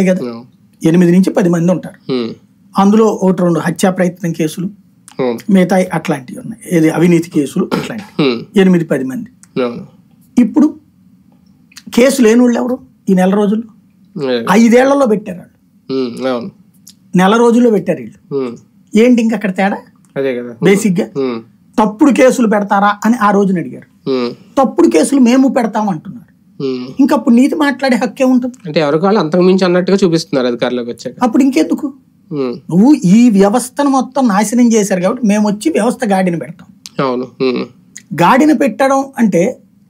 కదా, 8 నుంచి 10 మంది ఉంటారు. అందులో 1-2 హత్యా ప్రయత్నం కేసులు, మిగతా అట్లాంటివి ఉన్నాయి, ఏది అవినీతి కేసులు అట్లాంటివి 8-10 మంది. ఇప్పుడు కేసు లేని వాళ్ళు ఎవరు? ఈ నెల రోజుల్లో 5 ఏళ్లలో పెట్టారు వాళ్ళు, నెల రోజుల్లో పెట్టారు వీళ్ళు. ఏంటి ఇంక అక్కడ తేడా? బేసిక్ గా తప్పుడు కేసులు పెడతారా అని ఆ రోజున అడిగారు. తప్పుడు కేసులు మేము పెడతాం అంటున్నారు. ఇంకప్పుడు నీతి మాట్లాడే హక్కే ఉంటుంది అంటే ఎవరికి వాళ్ళు అంతకుమించి అన్నట్టుగా చూపిస్తున్నారు అధికారులకు వచ్చాక. అప్పుడు ఇంకెందుకు? నువ్వు ఈ వ్యవస్థను మొత్తం నాశనం చేశారు కాబట్టి మేము వచ్చి వ్యవస్థ గాడిని పెడతాం. అవును, గాడిని పెట్టడం అంటే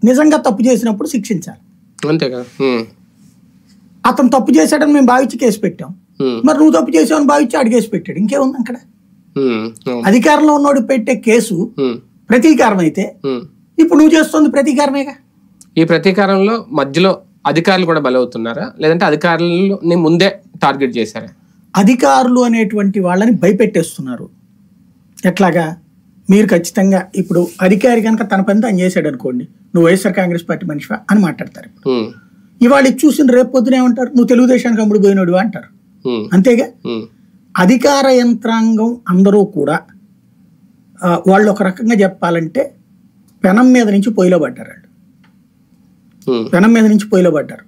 నిజంగా తప్పు చేసినప్పుడు శిక్షించాలి, అంతే కదా. అతను తప్పు చేశాడని మేము భావించి కేసు పెట్టాం, మరి నువ్వు తప్పు చేసావని భావించి ఆడు కేసు పెట్టాడు, ఇంకేముంది అక్కడ? అధికారంలో ఉన్నోడు పెట్టే కేసు ప్రతీకారం అయితే ఇప్పుడు నువ్వు చేస్తుంది ప్రతీకారమేగా. ఈ ప్రతీకారంలో మధ్యలో అధికారులు కూడా బలవుతున్నారా, లేదంటే అధికారులని ముందే టార్గెట్ చేశారా? అధికారులు అనేటువంటి వాళ్ళని భయపెట్టేస్తున్నారు. ఎట్లాగా? మీరు ఖచ్చితంగా ఇప్పుడు అధికారి కనుక తన పని తను చేశాడు అనుకోండి, నువ్వు వైఎస్ఆర్ కాంగ్రెస్ పార్టీ మనిషివా అని మాట్లాడతారు. ఇవాళ చూసిన రేపు పొద్దున ఏమంటారు? నువ్వు తెలుగుదేశానికి అమ్ముడు పోయినోడు అంటారు. అంతేగా. అధికార యంత్రాంగం అందరూ కూడా వాళ్ళు ఒక రకంగా చెప్పాలంటే పెనం మీద నుంచి పొయ్యిలో పడ్డారు. వాళ్ళు పెనం మీద నుంచి పొయ్యిలో పడ్డారు.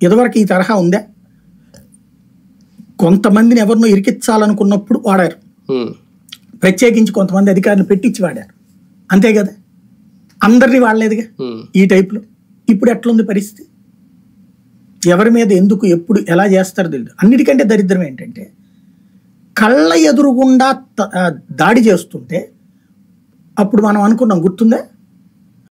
ఇదివరకు ఈ తరహా ఉందా? కొంతమందిని ఎవరినో ఇరికించాలనుకున్నప్పుడు వాడారు, ప్రత్యేకించి కొంతమంది అధికారులను పెట్టించి వాడారు, అంతే కదా. అందరినీ వాడలేదుగా ఈ టైప్లో. ఇప్పుడు ఎట్లుంది పరిస్థితి? ఎవరి మీద ఎందుకు ఎప్పుడు ఎలా చేస్తారో తెలియదు. అన్నిటికంటే దరిద్రం ఏంటంటే కళ్ళ ఎదురుగుండా దాడి చేస్తుంటే అప్పుడు మనం అనుకున్నాం, గుర్తుందా,